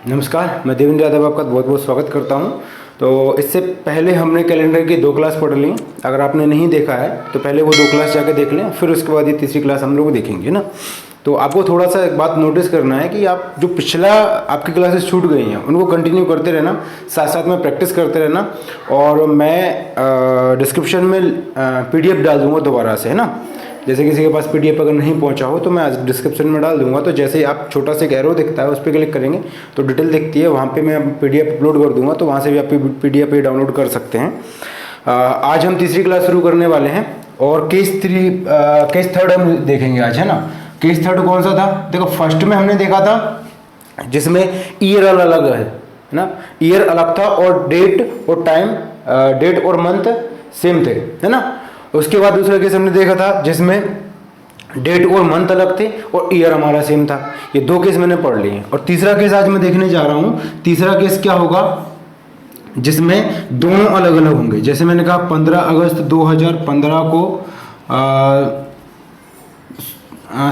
नमस्कार, मैं देवेंद्र यादव आपका बहुत बहुत स्वागत करता हूं। तो इससे पहले हमने कैलेंडर की 2 क्लास पढ़ ली। अगर आपने नहीं देखा है तो पहले वो 2 क्लास जाके देख लें, फिर उसके बाद ये तीसरी क्लास हम लोग देखेंगे ना। तो आपको थोड़ा सा एक बात नोटिस करना है कि आप जो पिछला आपकी क्लासेस छूट गई हैं उनको कंटिन्यू करते रहना, साथ साथ में प्रैक्टिस करते रहना। और मैं डिस्क्रिप्शन में PDF डाल दूँगा दोबारा से, है ना। जैसे किसी के पास PDF अगर नहीं पहुंचा हो तो मैं आज डिस्क्रिप्शन में डाल दूंगा। तो जैसे आप छोटा सा एक एरो दिखता है उस पर क्लिक करेंगे तो डिटेल दिखती है, वहाँ पे मैं PDF अपलोड कर दूंगा, तो वहाँ से भी आप PDF डाउनलोड कर सकते हैं। आज हम तीसरी क्लास शुरू करने वाले हैं और केस थर्ड हम देखेंगे आज, है ना। केस थर्ड कौन सा था? देखो, फर्स्ट में हमने देखा था जिसमें ईयर अलग है ना, ईयर अलग था और डेट और टाइम, डेट और मंथ सेम थे, है ना। उसके बाद दूसरा केस हमने देखा था जिसमें डेट और मंथ अलग थे और ईयर हमारा सेम था। ये 2 केस मैंने पढ़ लिए हैं। और तीसरा केस आज मैं देखने जा रहा हूँ। तीसरा केस क्या होगा जिसमें दोनों अलग अलग होंगे। जैसे मैंने कहा 15 अगस्त 2015 को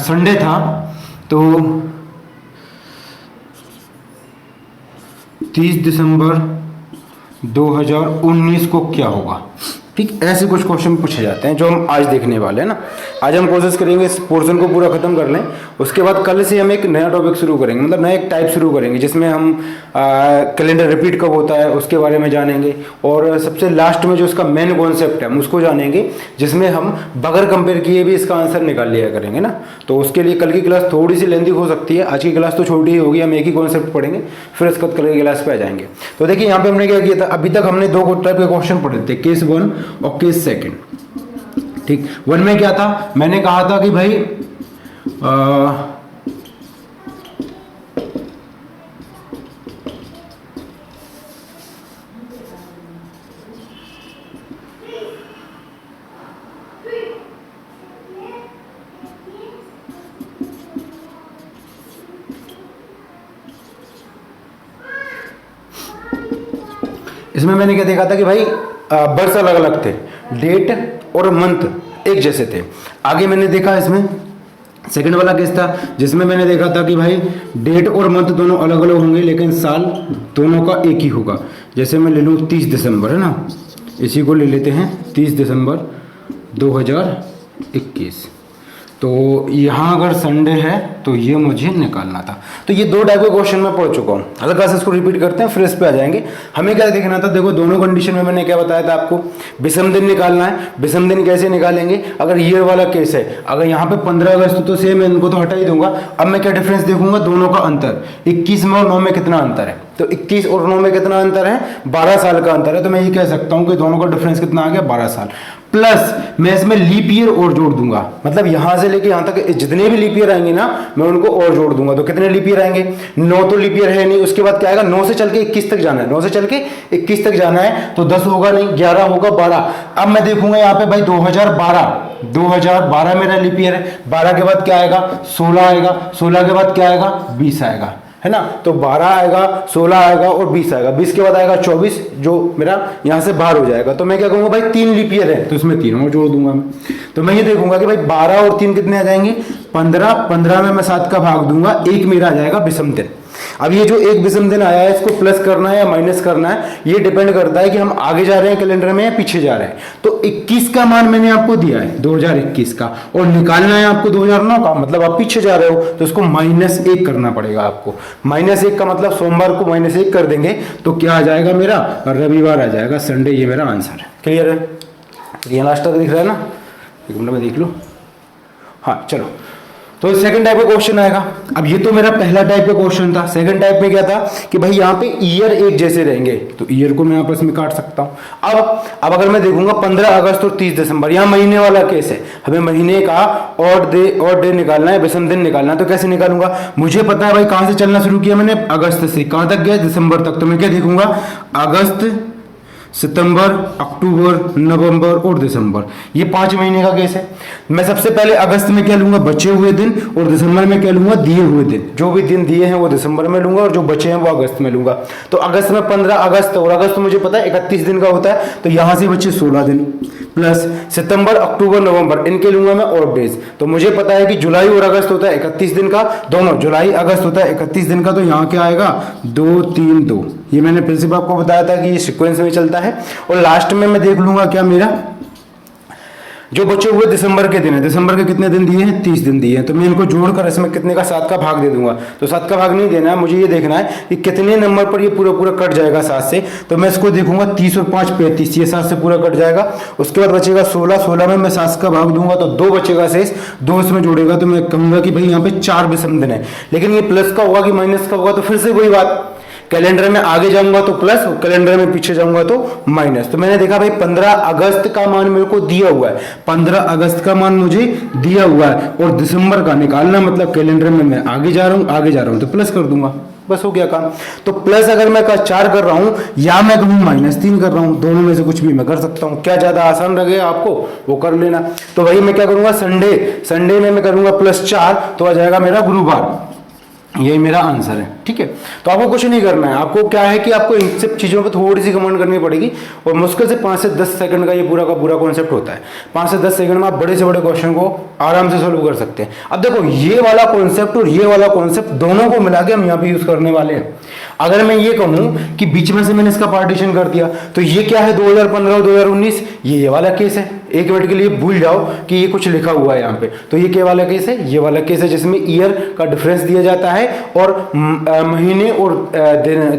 संडे था, तो 30 दिसंबर 2019 को क्या होगा। ठीक, ऐसे कुछ क्वेश्चन पूछे जाते हैं जो हम आज देखने वाले हैं ना। आज हम कोशिश करेंगे इस पोर्शन को पूरा खत्म कर लें। उसके बाद कल से हम एक नया टॉपिक शुरू करेंगे, मतलब नया एक टाइप शुरू करेंगे जिसमें हम कैलेंडर रिपीट कब होता है उसके बारे में जानेंगे। और सबसे लास्ट में जो उसका मेन कॉन्सेप्ट है हम उसको जानेंगे, जिसमें हम बगैर कंपेयर किए भी इसका आंसर निकाल लिया करेंगे ना। तो उसके लिए कल की क्लास थोड़ी सी लेंदी हो सकती है, आज की क्लास तो छोटी ही होगी। हम एक ही कॉन्सेप्ट पढ़ेंगे, फिर उसके बाद कल की क्लास पे आ जाएंगे। तो देखिए यहाँ पे हमने क्या किया था, अभी तक हमने 2 टाइप के क्वेश्चन पढ़े थे, केस 1 और केस 2। ठीक, 1 में क्या था, मैंने कहा था कि भाई इसमें मैंने क्या देखा था कि भाई बर्स अलग अलग थे, डेट और मंथ एक जैसे थे। आगे मैंने देखा इसमें सेकंड वाला केस था जिसमें मैंने देखा था कि भाई डेट और मंथ दोनों अलग अलग होंगे लेकिन साल दोनों का एक ही होगा। जैसे मैं ले लूँ 30 दिसंबर, है ना, इसी को ले लेते हैं 30 दिसंबर 2021। तो यहाँ अगर संडे है तो ये मुझे निकालना था। तो ये 2 टाइप के क्वेश्चन मैं पढ़ चुका हूँ। अगर से इसको रिपीट करते हैं फिर इस पे आ जाएंगे। हमें क्या देखना था, देखो दोनों कंडीशन में मैंने क्या बताया था आपको, विषम दिन निकालना है। विषम दिन कैसे निकालेंगे, अगर ईयर वाला केस है, अगर यहाँ पे 15 अगस्त तो सेम है, इनको तो हटा ही दूंगा। अब मैं क्या डिफरेंस देखूंगा, दोनों का अंतर 21 में और 9 में कितना अंतर है। तो 21 और 9 में कितना अंतर है, 12 साल का अंतर है। तो मैं ये कह सकता हूँ कि दोनों का डिफरेंस कितना आ गया, 12 साल। प्लस मैं इसमें लीप ईयर और जोड़ दूंगा, मतलब यहां से लेके यहां तक जितने भी लीप ईयर आएंगे ना मैं उनको और जोड़ दूंगा। तो कितने लीप ईयर आएंगे, 9 तो लीप ईयर है नहीं। उसके बाद क्या आएगा, 9 से चल के 21 तक जाना है, 9 से चल के 21 तक जाना है। तो 10 होगा नहीं, 11 होगा, 12। अब मैं देखूंगा यहाँ पे भाई 2012 मेरा लीप ईयर है। 12 के बाद क्या आएगा, 16 आएगा। 16 के बाद क्या आएगा, 20 आएगा, है ना। तो 12 आएगा, 16 आएगा और 20 आएगा। 20 के बाद आएगा 24 जो मेरा यहां से बाहर हो जाएगा। तो मैं क्या कहूंगा भाई 3 लीप ईयर है तो इसमें 3 और जोड़ दूंगा मैं। तो मैं ये देखूंगा कि भाई 12 और 3 कितने आ जाएंगे, 15। 15 में मैं 7 का भाग दूंगा, 1 मेरा आ जाएगा विषम दिन। अब ये जो एक विषम दिन आया है इसको प्लस करना है या माइनस करना है, ये डिपेंड करता है कि हम आगे जा रहे हैं कैलेंडर में या पीछे जा रहे हैं। तो 21 का मान मैंने आपको दिया है 2021 का, और निकालना है आपको 2009 का, मतलब आप पीछे जा रहे हो तो इसको -1 करना पड़ेगा आपको। -1 का मतलब सोमवार को -1 कर देंगे तो क्या आ जाएगा मेरा, रविवार आ जाएगा, संडे। ये मेरा आंसर है। क्लियर है, ये लास्ट तक दिख रहा है ना, एक मिनट में देख लो। हाँ चलो, तो सेकंड टाइप का क्वेश्चन आएगा। अब ये तो मेरा पहला टाइप का क्वेश्चन था। सेकंड टाइप में क्या था कि भाई यहाँ पे ईयर एक जैसे रहेंगे, तो ईयर को मैं आपस में काट सकता हूँ। अब अगर मैं देखूंगा 15 अगस्त और 30 दिसंबर, यहाँ महीने वाला केस है, हमें महीने का और डे निकालना है, विषम दिन निकालना है। तो कैसे निकालूंगा, मुझे पता है भाई कहाँ से चलना शुरू किया मैंने, अगस्त से कहाँ तक गया, दिसंबर तक। तो मैं क्या देखूंगा, अगस्त, सितंबर, अक्टूबर, नवंबर और दिसंबर, ये 5 महीने का केस है। मैं सबसे पहले अगस्त में क्या लूंगा, बचे हुए दिन, और दिसंबर में क्या लूंगा, दिए हुए दिन। जो भी दिन दिए हैं वो दिसंबर में लूंगा और जो बचे हैं वो अगस्त में लूंगा। तो अगस्त में 15 अगस्त, और अगस्त मुझे पता है 31 दिन का होता है, तो यहां से बचे 16 दिन। प्लस सितंबर, अक्टूबर, नवंबर, इनके लूंगा मैं ऑड डेज। तो मुझे पता है कि जुलाई और अगस्त होता है 31 दिन का, दोनों जुलाई अगस्त होता है 31 दिन का, तो यहाँ क्या आएगा 2 3 2। ये मैंने प्रिंसिपल आपको बताया था कि ये सीक्वेंस में चलता है। और लास्ट में मैं देख लूंगा क्या मेरा जो बचे हुए दिसंबर के दिन है, दिसंबर के कितने दिन दिए हैं 30 दिन दिए हैं, तो मैं इनको जोड़कर इसमें कितने का 7 का भाग दे दूंगा। तो 7 का भाग नहीं देना है, मुझे ये देखना है कि कितने नंबर पर ये पूरा पूरा कट जाएगा 7 से। तो मैं इसको देखूंगा 30 और 5 35, ये 7 से पूरा कट जाएगा। उसके बाद बचेगा 16, 16 में मैं 7 का भाग दूंगा तो 2 बचेगा शेष, 2 इसमें जोड़ेगा तो मैं कहूंगा कि भाई यहाँ पे 4 विषम दिन है। लेकिन ये प्लस का होगा कि माइनस का होगा, तो फिर से वही बात, कैलेंडर में आगे जाऊंगा तो प्लस, कैलेंडर में पीछे जाऊंगा तो माइनस। तो मैंने देखा भाई 15 अगस्त का मान मेरे को दिया हुआ है, 15 अगस्त का मान मुझे दिया हुआ है और दिसंबर का निकालना, मतलब कैलेंडर में मैं आगे जा रहा हूं तो प्लस कर दूंगा, बस हो गया काम। तो प्लस अगर मैं 4 कर रहा हूं या मैं कहूं -3 कर रहा हूं, दोनों में से कुछ भी मैं कर सकता हूं। क्या ज्यादा आसान लगेगा आपको वो कर लेना। तो वही मैं क्या करूंगा, संडे में मैं करूंगा +4, तो आ जाएगा मेरा गुरुवार। यही मेरा आंसर है, ठीक है। तो आपको कुछ नहीं करना है, आपको क्या है कि आपको इन सब चीज़ों पे थोड़ी सी कमेंट करनी पड़ेगी और मुश्किल से 5 से 10 सेकंड का ये पूरा का पूरा कॉन्सेप्ट होता है। 5 से 10 सेकंड में आप बड़े से बड़े क्वेश्चन को आराम से सोल्व कर सकते हैं। अब देखो ये वाला कॉन्सेप्ट और ये वाला कॉन्सेप्ट दोनों को मिला के हम यहाँ पे यूज करने वाले हैं। अगर मैं ये कहूँ कि बीच में से मैंने इसका पार्टीशन कर दिया, तो ये क्या है 2015 और 2019, ये वाला केस है। एक मिनट के लिए भूल जाओ कि ये कुछ लिखा हुआ है यहाँ पे, तो ये क्या वाला केस है, ये वाला केस है जिसमें ईयर का डिफरेंस दिया जाता है और महीने और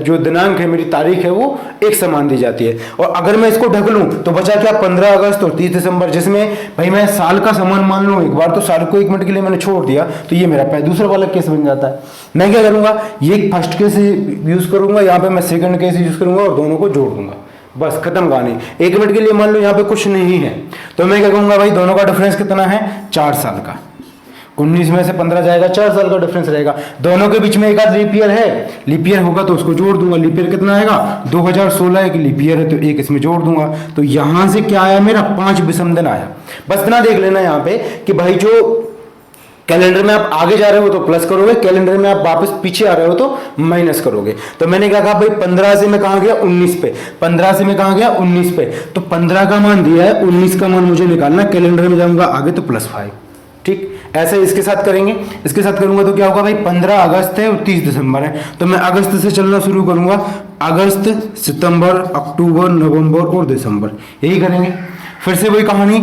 जो दिनांक है, मेरी तारीख है, वो एक समान दी जाती है। और अगर मैं इसको ढक लूं तो बचा क्या 15 अगस्त और 30 दिसंबर, जिसमें भाई मैं साल का समान मान लूं एक बार, तो साल को 1 मिनट के लिए मैंने छोड़ दिया, तो ये मेरा दूसरा वाला केस बन जाता है। मैं क्या करूंगा, ये फर्स्ट केस यूज करूंगा, यहाँ पे मैं सेकंड केस यूज करूंगा और दोनों को जोड़ दूंगा, बस खत्म कहानी। 1 मिनट के लिए मान लो यहाँ पे कुछ नहीं है, तो मैं क्या कहूंगा भाई दोनों का डिफरेंस कितना है 4 साल का। 19 में से 15 जाएगा, 4 साल का डिफरेंस रहेगा। दोनों के बीच में एक आध लीप ईयर है, लीप ईयर होगा तो उसको जोड़ दूंगा। लीप ईयर कितना आएगा 2016 एक लीप ईयर है तो एक इसमें जोड़ दूंगा। तो यहां से क्या आया मेरा 5 विषम दिन आया। बस इतना देख लेना यहाँ पे कि भाई जो कैलेंडर में आप आगे जा रहे हो तो प्लस करोगे, कैलेंडर में आप वापस पीछे आ रहे हो तो माइनस करोगे। तो मैंने क्या कहा भाई 15 से मैं कहां गया 19 पे, 15 से मैं कहां गया 19 पे, तो 15 का मान दिया है, 19 का मान मुझे निकालना, कैलेंडर में जाऊंगा आगे तो +5। ठीक, ऐसे इसके साथ करेंगे। इसके साथ करूंगा तो क्या होगा भाई 15 अगस्त है और 30 दिसंबर है, तो मैं अगस्त से चलना शुरू करूंगा, अगस्त, सितंबर, अक्टूबर, नवंबर और दिसंबर, यही करेंगे। फिर से वही कहानी,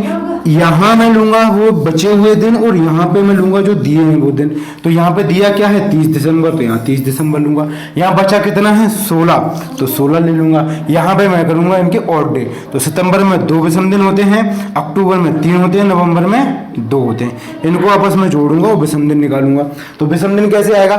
यहां मैं लूंगा वो बचे हुए दिन और यहां पे मैं लूंगा जो दिए हैं वो दिन। तो यहां पे दिया क्या है 30 दिसंबर, तो यहां 30 दिसंबर लूंगा। यहां बचा कितना है 16, तो 16 ले लूंगा। यहां पे मैं करूंगा इनके ऑड डे, तो सितंबर में 2 विषम दिन होते हैं, अक्टूबर में 3 होते हैं, नवंबर में 2 होते हैं। इनको आपस में जोड़ूंगा और विषम दिन निकालूंगा। तो विषम दिन कैसे आएगा,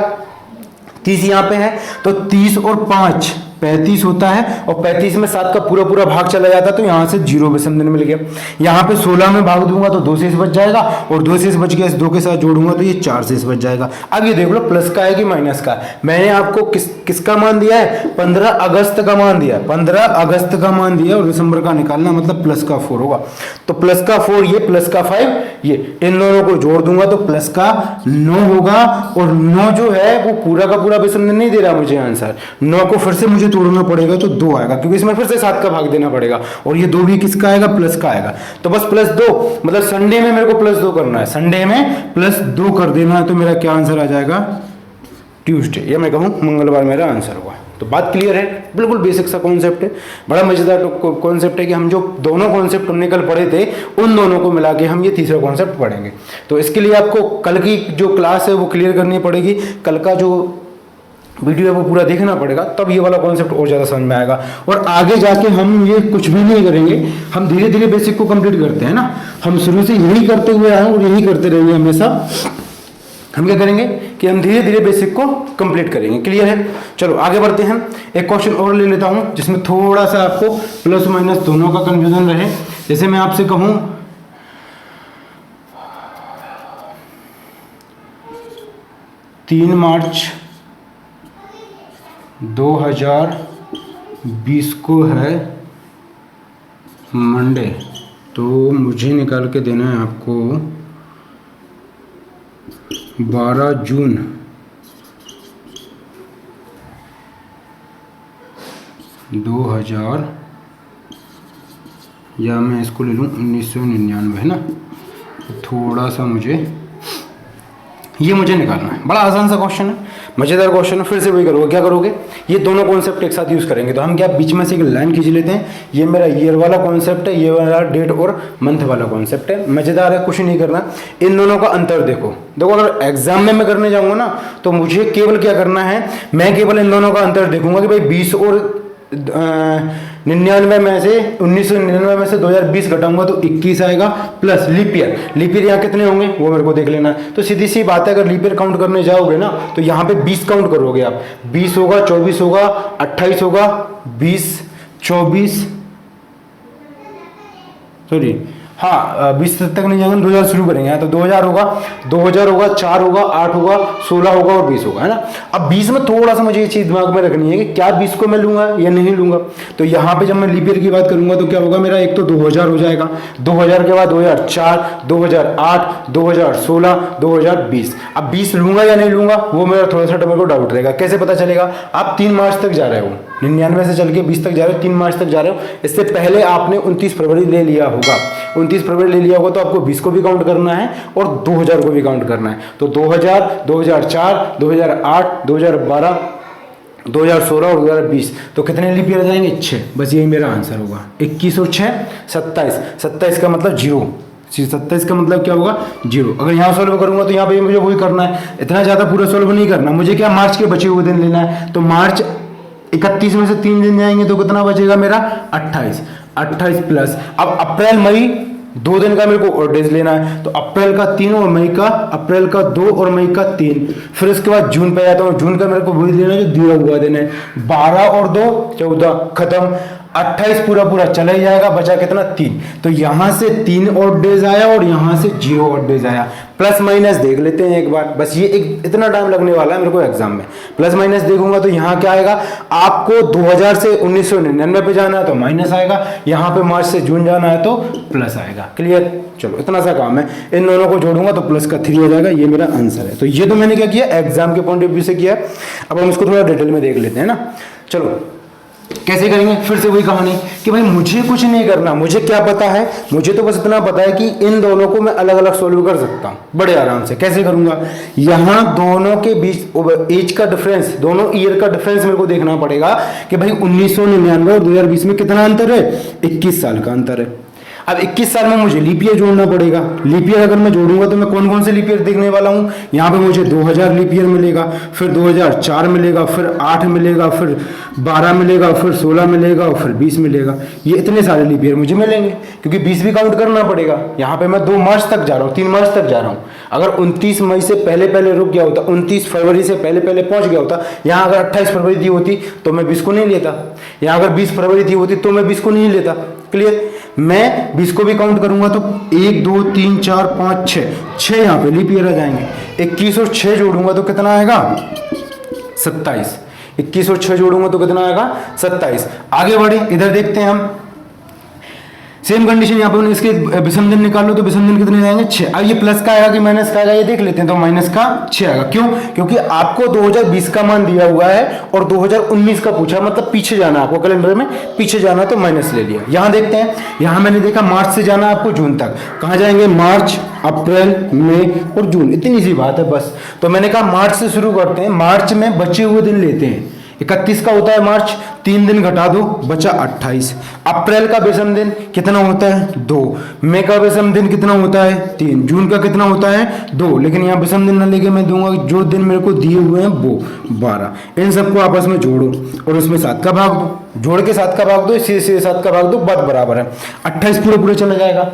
30 यहाँ पे है तो 30 और 5 35 होता है, और 35 में 7 का पूरा पूरा भाग चला जाता है, तो यहां से 0 विषम दिन मिल गया। यहां पे 16 में भाग दूंगा तो 2 शेष बच जाएगा, और 2 शेष बच गया, इस 2 के साथ जोड़ूंगा तो ये 4 शेष बच जाएगा। अब ये देख लो प्लस का है कि माइनस का। मैंने आपको किसका मान दिया है 15 अगस्त का मान दिया, 15 अगस्त का मान दिया, और दिसंबर का निकालना मतलब प्लस का 4 होगा। तो प्लस का 4 ये, प्लस का 5 ये, इन दोनों को जोड़ दूंगा तो प्लस का 9 होगा। और 9 जो है वो पूरा का पूरा विषम दिन नहीं दे रहा मुझे आंसर, 9 को फिर से मुझे तोड़ना पड़ेगा तो 2 आएगा, क्योंकि इसमें फिर से 7 का भाग देना पड़ेगा, और ये 2 भी किसका आएगा प्लस का आएगा। तो बस +2, मतलब संडे में मेरे को +2 करना है, संडे में +2 कर देना है, तो मेरा क्या आंसर आ जाएगा ट्यूसडे, या मैं कहूँ मंगलवार मेरा आंसर होगा। तो बात क्लियर है, बिल्कुल बेसिक सा कॉन्सेप्ट है, बड़ा मजेदार कॉन्सेप्ट है कि हम जो दोनों कॉन्सेप्ट हमने कल पढ़े थे उन दोनों को मिला के हम ये तीसरा कॉन्सेप्ट पढ़ेंगे। तो इसके लिए आपको कल की जो क्लास है वो क्लियर करनी पड़ेगी, कल का जो वीडियो है वो पूरा देखना पड़ेगा, तब ये वाला कॉन्सेप्ट और ज़्यादा समझ में आएगा। और आगे जाके हम ये कुछ भी नहीं करेंगे, हम धीरे धीरे बेसिक को कंप्लीट करते हैं ना, हम शुरू से यही करते हुए आए और यही करते रहेंगे हमेशा। हम क्या करेंगे कि हम धीरे धीरे बेसिक को कंप्लीट करेंगे। क्लियर है, चलो आगे बढ़ते हैं। एक क्वेश्चन और ले लेता हूं जिसमें थोड़ा सा आपको प्लस माइनस दोनों का कंफ्यूजन रहे। जैसे मैं आपसे कहूं 3 मार्च 2020 को है मंडे, तो मुझे निकाल के देना है आपको 12 जून 2020 या मैं इसको ले लूँ 1999 है ना, थोड़ा सा मुझे ये मुझे निकालना है। बड़ा आसान सा क्वेश्चन है, मज़ेदार क्वेश्चन है। फिर से वही करोगे, क्या करोगे, ये दोनों कॉन्सेप्ट एक साथ यूज़ करेंगे। तो हम क्या बीच में से एक लाइन खींच लेते हैं, ये मेरा ईयर वाला कॉन्सेप्ट है, ये मेरा डेट और मंथ वाला कॉन्सेप्ट है। मज़ेदार है, कुछ नहीं करना। इन दोनों का अंतर देखो, अगर एग्जाम में मैं करने जाऊँगा ना तो मुझे केवल क्या करना है, मैं केवल इन दोनों का अंतर देखूंगा कि भाई 20 और 99 में से 1999 में से 2020 घटाऊंगा तो 21 आएगा, प्लस लीप ईयर यहाँ कितने होंगे वो मेरे को देख लेना है। तो सीधी सी बात है, अगर लीप ईयर काउंट करने जाओगे ना तो यहाँ पे 20 काउंट करोगे आप, 20 होगा, 24 होगा, 28 होगा, 20, 24, सॉरी हाँ 20 तक नहीं जाएंगे, 2000 शुरू करेंगे। तो 2000 होगा, 4 होगा, 8 होगा, 16 होगा और 20 होगा, है ना। अब 20 में थोड़ा सा मुझे ये चीज़ दिमाग में रखनी है कि क्या 20 को मैं लूंगा या नहीं लूंगा। तो यहाँ पे जब मैं लीप ईयर की बात करूंगा तो क्या होगा, मेरा एक तो 2000 हो जाएगा, 2000 के बाद 2004, 2008, 2016, 2020। अब 20 लूंगा या नहीं लूंगा वो मेरा थोड़ा सा मेरे को डाउट रहेगा। कैसे पता चलेगा, आप 3 मार्च तक जा रहे हो, 99 से चल के 20 तक जा रहे हो, 3 मार्च तक जा रहे हो। इससे पहले आपने 29 फरवरी ले लिया होगा, 29 फरवरी ले लिया होगा तो आपको 20 को भी काउंट करना है और 2000 को भी काउंट करना है। तो 2000, 2004, 2008, 2012, 2016 और 2020, तो कितने लीप ईयर जाएंगे, 6। बस यही मेरा आंसर होगा। 21 और 6 27, 27 का मतलब 0, 27 का मतलब क्या होगा, 0। अगर यहाँ सॉल्व करूंगा तो यहाँ पे मुझे वही करना है, इतना ज़्यादा पूरा सॉल्व नहीं करना मुझे। क्या मार्च के बचे हुए दिन लेना है, तो मार्च 31 में से 3 दिन जाएंगे तो कितना बचेगा मेरा, 28, 28 प्लस। अब अप्रैल मई 2 दिन का मेरे को और डेज लेना है, तो अप्रैल का 3 और मई का, अप्रैल का 2 और मई का 3। फिर उसके बाद जून पे जाता हूँ, जून का मेरे को वही लेना है जो दिया हुआ दिन है, 12 और 2 14 खत्म। 28 पूरा पूरा चला ही जाएगा, बचा कितना, 3। तो यहां से 3 और डेज आया और यहां से 0 और डेज आया। प्लस माइनस देख लेते हैं एक बार, बस ये एक इतना टाइम लगने वाला है मेरे को एग्जाम में। प्लस माइनस देखूंगा तो यहाँ क्या आएगा, आपको 2000 से 1999 पे जाना है तो माइनस आएगा, यहाँ पे मार्च से जून जाना है तो प्लस आएगा। क्लियर, चलो इतना सा काम है। इन दोनों को जोड़ूंगा तो प्लस का 3 हो जाएगा, ये मेरा आंसर है। तो ये तो मैंने क्या किया, एग्जाम के पॉइंट ऑफ व्यू से किया। अब हम इसको थोड़ा डिटेल में देख लेते हैं ना। चलो कैसे करेंगे, फिर से वही कहानी कि भाई मुझे कुछ नहीं करना, मुझे क्या पता है, मुझे तो बस इतना पता है कि इन दोनों को मैं अलग अलग सॉल्व कर सकता हूँ बड़े आराम से। कैसे करूंगा, यहाँ दोनों के बीच एज का डिफरेंस, दोनों ईयर का डिफरेंस मेरे को देखना पड़ेगा कि भाई 1999 और 2020 में कितना अंतर है, 21 साल का अंतर है। अब 21 साल में मुझे लीप ईयर जोड़ना पड़ेगा। लीप ईयर अगर मैं जोड़ूंगा तो मैं कौन कौन से लीप ईयर देखने वाला हूँ, यहाँ पे मुझे 2000 लीप ईयर मिलेगा, फिर 2004 मिलेगा, फिर 8 मिलेगा, फिर 12 मिलेगा, फिर 16 मिलेगा और फिर 20 मिलेगा। ये इतने सारे लीप ईयर मुझे मिलेंगे क्योंकि 20 भी काउंट करना पड़ेगा। यहाँ पे मैं 2 मार्च तक जा रहा हूँ, 3 मार्च तक जा रहा हूँ। अगर 29 मई से पहले पहले रुक गया होता, 29 फरवरी से पहले पहले पहुंच गया होता, यहाँ अगर 28 फरवरी दी होती तो मैं 20 को नहीं लेता, यहाँ अगर 20 फरवरी दी होती तो मैं 20 को नहीं लेता। क्लियर, मैं 20 को भी काउंट करूंगा तो 1 2 3 4 5 6 यहाँ पे लीप ईयर आ जाएंगे। 21 और 6 जोड़ूंगा तो कितना आएगा, 27। 21 और 6 जोड़ूंगा तो कितना आएगा, 27। आगे बढ़े, इधर देखते हैं हम सेम कंडीशन। यहाँ पे इसके विषम दिन निकाल लो तो विषम दिन कितने जाएंगे, 6। अब ये प्लस का आएगा कि माइनस का आएगा, ये देख लेते हैं। तो माइनस का 6 आएगा। क्यों, क्योंकि आपको 2020 का मान दिया हुआ है और 2019 का पूछा, मतलब पीछे जाना है आपको, कैलेंडर में पीछे जाना है तो माइनस ले लिया। यहाँ देखते हैं, यहाँ मैंने देखा मार्च से जाना है आपको जून तक। कहाँ जाएंगे, मार्च, अप्रैल, मई और जून, इतनी सी बात है बस। तो मैंने कहा मार्च से शुरू करते हैं। मार्च में बचे हुए दिन लेते हैं, 31 का होता है मार्च, 3 दिन घटा दो, बचा 28। अप्रैल का विषम दिन कितना होता है, 2। मई का विषम दिन कितना होता है, 3। जून का कितना होता है, 2। लेकिन यहाँ विषम दिन ना लेके मैं दूंगा जो दिन मेरे को दिए हुए हैं वो 12। इन सबको आपस में जोड़ो और उसमें 7 का भाग दो, जोड़ के 7 का भाग दो, इसी 7 का भाग दो, बात बराबर है। 28 पूरा पूरा चला जाएगा,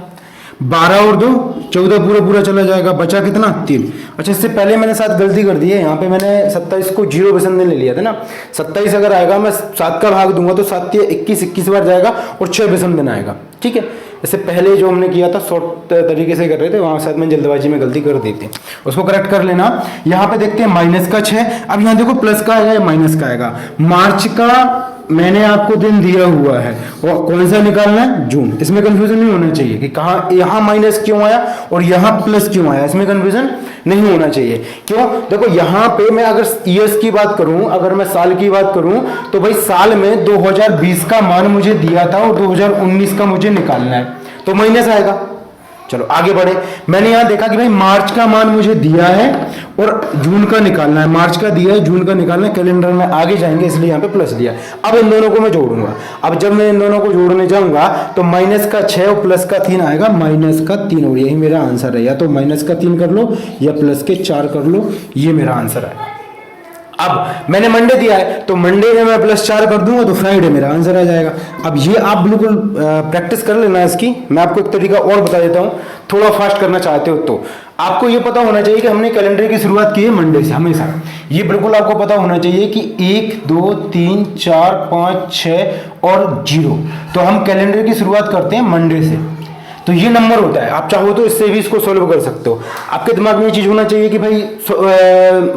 12 और 2 14 पूरा पूरा चला जाएगा, बचा कितना, 3। अच्छा, इससे पहले मैंने 7 गलती कर दी है। यहाँ पे मैंने 27 को 0 विषम दिन ले लिया था ना। 27 अगर आएगा, मैं 7 का भाग दूंगा तो 7 या 21 बार जाएगा और 6 विषम दिन आएगा। ठीक है, इससे पहले जो हमने किया था शॉर्ट तरीके से कर रहे थे, वहां शायद मैंने जल्दबाजी में गलती कर दी थी, उसको करेक्ट कर लेना। यहाँ पे देखते हैं माइनस का 6। अब यहाँ देखो प्लस का आएगा या माइनस का आएगा। मार्च का मैंने आपको दिन दिया हुआ है और कौन सा निकालना है, जून। इसमें कंफ्यूजन नहीं होना चाहिए कि कहाँ यहाँ माइनस क्यों आया और यहाँ प्लस क्यों आया, इसमें कंफ्यूजन नहीं होना चाहिए। क्यों, देखो यहाँ पे मैं अगर ईयर्स की बात करूं, अगर मैं साल की बात करूं, तो भाई साल में 2020 का मान मुझे दिया था और 2019 का मुझे निकालना है, तो माइनस आएगा। चलो आगे बढ़े। मैंने यहां देखा कि भाई मार्च का मान मुझे दिया है और जून का निकालना है, मार्च का दिया है, जून का निकालना है, कैलेंडर में आगे जाएंगे इसलिए यहां पे प्लस दिया। अब इन दोनों को मैं जोड़ूंगा। अब जब मैं इन दोनों को जोड़ने जाऊंगा तो माइनस का 6 और प्लस का 3 आएगा, माइनस का 3, और यही मेरा आंसर है। या तो माइनस का 3 कर लो या प्लस के 4 कर लो, ये मेरा आंसर है। अब मैंने मंडे दिया है तो मंडे में मैं +4 कर दूंगा तो फ्राइडे मेरा आंसर आ जाएगा। अब ये आप बिल्कुल प्रैक्टिस कर लेना इसकी। मैं आपको एक तरीका और बता देता हूं, थोड़ा फास्ट करना चाहते हो तो आपको ये पता होना चाहिए कि हमने कैलेंडर की शुरुआत की है मंडे से हमेशा। ये बिल्कुल आपको पता होना चाहिए कि 1 2 3 4 5 6 और 0, तो हम कैलेंडर की शुरुआत करते हैं मंडे से। तो ये नंबर होता है, आप चाहो तो इससे भी इसको सोल्व कर सकते हो। आपके दिमाग में ये चीज होना चाहिए कि भाई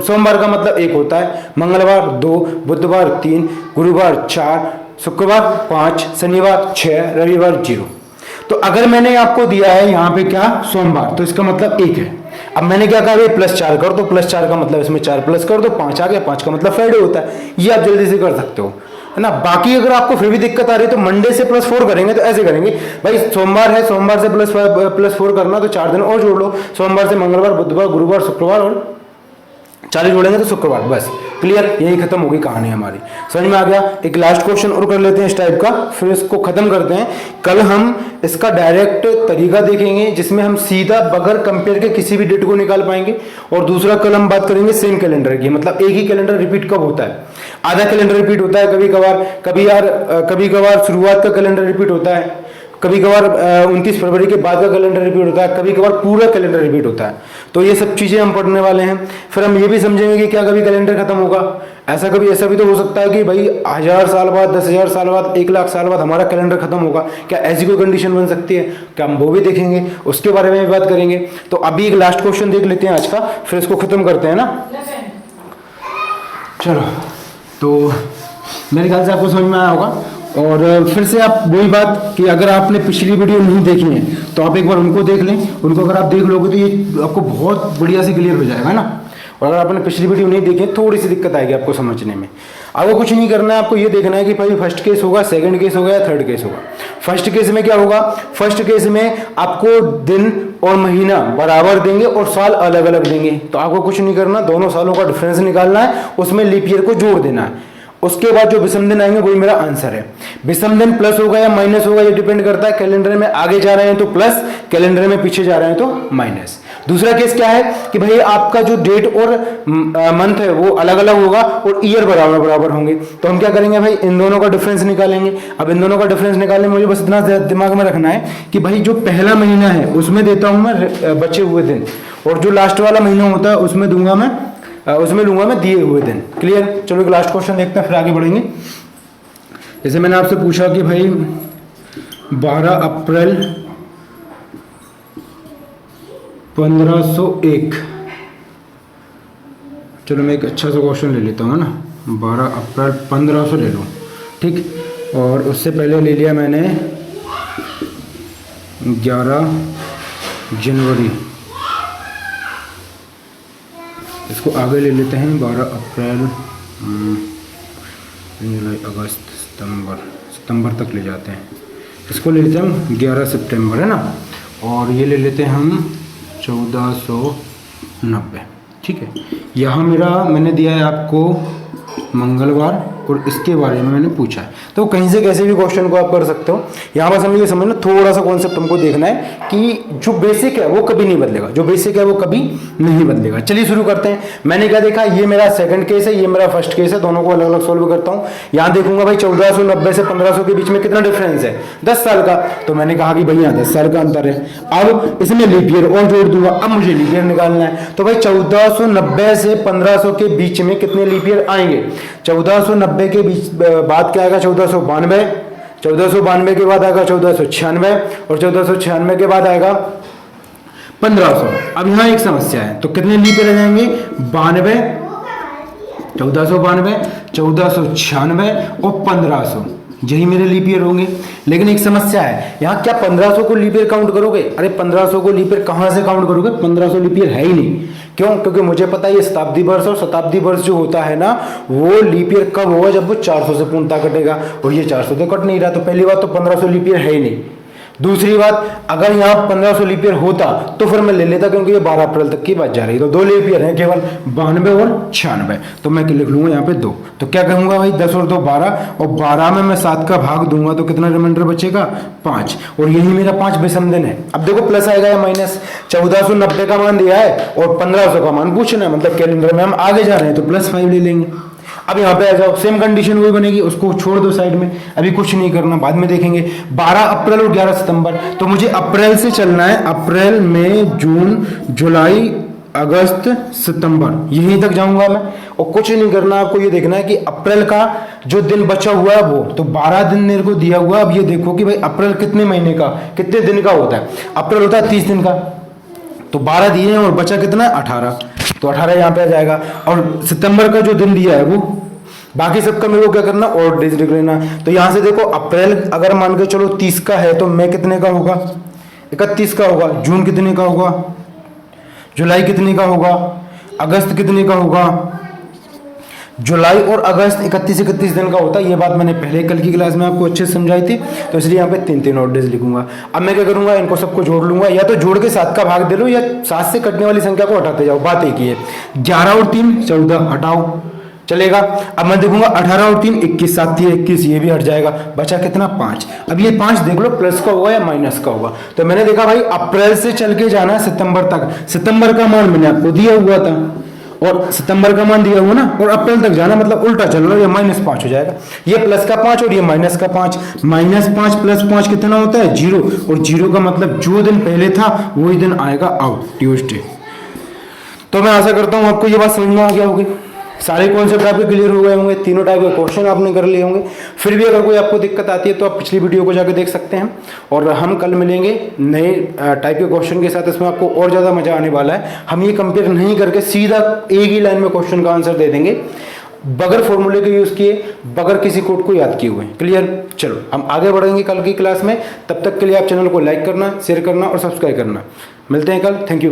सोमवार का मतलब 1 होता है, मंगलवार 2, बुधवार 3, गुरुवार 4, शुक्रवार 5, शनिवार 6, रविवार 0। तो अगर मैंने आपको दिया है यहाँ पे क्या, सोमवार, तो इसका मतलब 1 है। अब मैंने क्या कहा, +4 कर दो, +4 का मतलब इसमें 4 प्लस कर दो, 5 आ गया, 5 का मतलब फ्राइडे होता है। ये आप जल्दी से कर सकते हो, है ना। बाकी अगर आपको फिर भी दिक्कत आ रही है तो मंडे से +4 करेंगे तो ऐसे करेंगे भाई, सोमवार है, सोमवार से +4 करना, तो 4 दिन और जोड़ लो, सोमवार से मंगलवार, बुधवार, गुरुवार, शुक्रवार और 40 जोड़ेंगे तो शुक्रवार, बस क्लियर। यही खत्म होगी कहानी हमारी, समझ में आ गया। एक लास्ट क्वेश्चन और कर लेते हैं इस टाइप का, फिर इसको खत्म करते हैं। कल हम इसका डायरेक्ट तरीका देखेंगे जिसमें हम सीधा बगैर कंपेयर के किसी भी डेट को निकाल पाएंगे। और दूसरा कल हम बात करेंगे सेम कैलेंडर की, मतलब एक ही कैलेंडर रिपीट कब होता है। आधा कैलेंडर रिपीट होता है कभी कभार, कभी कभार शुरुआत का कैलेंडर रिपीट होता है, कभी कभार 29 फरवरी के बाद का कैलेंडर रिपीट होता है, कभी कभार पूरा कैलेंडर रिपीट होता है। तो ये सब चीजें हम पढ़ने वाले हैं। फिर हम ये भी समझेंगे कि क्या कभी कैलेंडर खत्म होगा, ऐसा भी तो हो सकता है कि भाई 1000 साल बाद, 10,000 साल बाद, 1,00,000 साल बाद हमारा कैलेंडर खत्म होगा, क्या ऐसी कोई कंडीशन बन सकती है, क्या हम वो भी देखेंगे, उसके बारे में भी बात करेंगे। तो अभी एक लास्ट क्वेश्चन देख लेते हैं आज का, फिर इसको खत्म करते हैं ना। चलो, तो मेरे ख्याल से आपको समझ में आया होगा। और फिर से आप वही बात कि अगर आपने पिछली वीडियो नहीं देखी है तो आप एक बार उनको देख लें। उनको अगर आप देख लोगे तो ये आपको बहुत बढ़िया से क्लियर हो जाएगा ना। और अगर आपने पिछली वीडियो नहीं देखी थोड़ी सी दिक्कत आएगी आपको समझने में। आपको कुछ नहीं करना है, आपको ये देखना है कि भाई फर्स्ट केस होगा, सेकंड केस होगा या थर्ड केस होगा। फर्स्ट केस में क्या होगा, फर्स्ट केस में आपको दिन और महीना बराबर देंगे और साल अलग अलग देंगे। तो आपको कुछ नहीं करना, दोनों सालों का डिफरेंस निकालना है, उसमें लीप ईयर को जोड़ देना है। उसके बाद जो विषम दिन आएंगे वही मेरा आंसर है। विषम दिन प्लस होगा या माइनस होगा ये डिपेंड करता है, कैलेंडर में आगे जा रहे हैं तो प्लस, कैलेंडर में पीछे जा रहे हैं तो माइनस। दूसरा केस क्या है कि भाई आपका जो डेट और मंथ है वो अलग अलग होगा और ईयर बराबर बराबर होंगे। तो हम क्या करेंगे भाई, इन दोनों का डिफरेंस निकालेंगे। अब इन दोनों का डिफरेंस निकालने में मुझे बस इतना दिमाग में रखना है कि भाई जो पहला महीना है उसमें देता हूं मैं बचे हुए दिन, और जो लास्ट वाला महीना होता है उसमें लूंगा मैं दिए हुए दिन। क्लियर। चलो एक लास्ट क्वेश्चन देखते हैं फिर आगे बढ़ेंगे। जैसे मैंने आपसे पूछा कि भाई 12 अप्रैल 1501, चलो मैं एक अच्छा सा क्वेश्चन ले लेता हूँ ना। 12 अप्रैल 1500 ले लो, ठीक। और उससे पहले ले लिया मैंने 11 जनवरी, इसको आगे ले लेते हैं 12 अप्रैल, जुलाई, अगस्त, सितंबर तक ले जाते हैं। इसको ले लेते हैं हम 11 सितंबर, है ना। और ये ले लेते हैं हम 1490, ठीक है। यहाँ मैंने दिया है आपको मंगलवार, और इसके बारे में मैंने पूछा है। तो कहीं से कैसे भी क्वेश्चन को आप कर सकते हो। यहाँ बस हमें ये समझना, थोड़ा सा कॉन्सेप्ट हमको देखना है कि जो बेसिक है वो कभी नहीं बदलेगा, जो बेसिक है वो कभी नहीं बदलेगा। चलिए शुरू करते हैं। मैंने क्या देखा, ये मेरा सेकंड केस है, ये मेरा फर्स्ट केस है, दोनों को अलग अलग सोल्व करता हूँ। यहाँ देखूंगा भाई 1490 से 1500 के बीच में कितना डिफरेंस है, 10 साल का। तो मैंने कहा कि भैया 10 साल का अंतर है। अब इसमें लीप ईयर और जोड़ दूंगा, अब मुझे लीप ईयर निकालना है। तो भाई 1490 से 1500 के बीच में कितने लीप ईयर आएंगे। 1490 के बीच बाद क्या आएगा, 1492, 1492 के बाद आएगा 1496, और 1496 के बाद आएगा 1500। अब यहाँ एक समस्या है, तो कितने लीप ईयर आ जाएंगे, 92 1492, 1496 और 1500, यही मेरे लीप ईयर होंगे। लेकिन एक समस्या है, यहाँ क्या 1500 को लीप ईयर काउंट करोगे? अरे 1500 को लीप ईयर कहाँ से काउंट करोगे? 1500 लीप ईयर है ही नहीं। क्यों? क्योंकि मुझे पता है ये शताब्दी वर्ष, और शताब्दी वर्ष जो होता है ना, वो लीप ईयर कब होगा? जब वो 400 से पूर्णतः कटेगा, और ये 400 तो कट नहीं रहा। तो पहली बात तो 1500 लीप ईयर है ही नहीं। दूसरी बात, अगर यहाँ 1500 लीप ईयर होता तो फिर मैं ले लेता, क्योंकि ये 12 अप्रैल तक की बात जा रही है। तो 2 लीप ईयर है केवल, 92 और 96। तो मैं लिख लूंगा यहाँ पे 2। तो क्या कहूंगा भाई, 10 और 2 12, और 12 में मैं 7 का भाग दूंगा तो कितना रिमाइंडर बचेगा? 5। और यही मेरा 5 विषम दिन है। अब देखो प्लस आएगा या माइनस? 1490 का मान दिया है और 1500 का मान पूछना है, मतलब कैलेंडर में हम आगे जा रहे हैं, तो +5 ले लेंगे। अब यहाँ पे आ जाओ, सेम कंडीशन वही बनेगी, उसको छोड़ दो साइड में, अभी कुछ नहीं करना, बाद में देखेंगे। 12 अप्रैल और 11 सितंबर, तो मुझे अप्रैल से चलना है। अप्रैल, मई, जून, जुलाई, अगस्त, सितंबर, यहीं तक जाऊंगा मैं, और कुछ नहीं करना। आपको ये देखना है कि अप्रैल का जो दिन बचा हुआ है वो, तो 12 दिन मेरे को दिया हुआ है। अब ये देखो कि भाई अप्रैल कितने महीने का, कितने दिन का होता है? अप्रैल होता है 30 दिन का, तो 12 दिए हैं और बचा कितना है? 18। तो 18 यहाँ पे आ जाएगा। और सितंबर का जो दिन दिया है वो, बाकी सबका मेरे को क्या करना? और डेज लिख लेना। तो यहाँ से देखो, अप्रैल अगर मान के चलो 30 का है, तो मई कितने का होगा? 31 का होगा। जून कितने का होगा? जुलाई कितने का होगा? अगस्त कितने का होगा? जुलाई और अगस्त 31 दिन का होता है। ये बात मैंने पहले कल की क्लास में आपको अच्छे से समझाई थी, तो इसलिए यहाँ पे 3 और डेज लिखूंगा। अब मैं क्या करूंगा, इनको सबको जोड़ लूंगा, या तो जोड़ के 7 का भाग दे लो, या 7 से कटने वाली संख्या को हटाते जाओ। बात एक ही है। 11 और 3 14, हटाओ, चलेगा। अब मैं देखूंगा 18 और 3 21, 7 3 21, ये भी हट जाएगा। बचा कितना? 5। अब ये 5 देख लो, प्लस का होगा या माइनस का होगा। तो मैंने देखा भाई अप्रैल से चल के जाना है सितंबर तक। सितंबर का मान मैंने आपको दिया हुआ था, और सितंबर का मान दिया हुआ ना, और अप्रैल तक जाना, मतलब उल्टा चल रहा है। ये -5 हो जाएगा, ये प्लस का 5 और ये माइनस का 5। -5 + 5 कितना होता है? 0। और 0 का मतलब जो दिन पहले था वही दिन आएगा आउट, ट्यूसडे। तो मैं आशा करता हूँ आपको ये बात समझ में आ गया होगी। सारे कॉन्सेप्ट आपके क्लियर हो गए होंगे, तीनों टाइप के क्वेश्चन आपने कर लिए होंगे। फिर भी अगर कोई आपको दिक्कत आती है तो आप पिछली वीडियो को जाकर देख सकते हैं। और हम कल मिलेंगे नए टाइप के क्वेश्चन के साथ। इसमें आपको और ज़्यादा मजा आने वाला है। हम ये कंपेयर नहीं करके सीधा एक ही लाइन में क्वेश्चन का आंसर दे देंगे, बगैर फॉर्मूले के यूज़ किए, बगैर किसी कोड को याद किए हुए। क्लियर? चलो हम आगे बढ़ेंगे कल की क्लास में। तब तक के लिए आप चैनल को लाइक करना, शेयर करना और सब्सक्राइब करना। मिलते हैं कल। Thank you.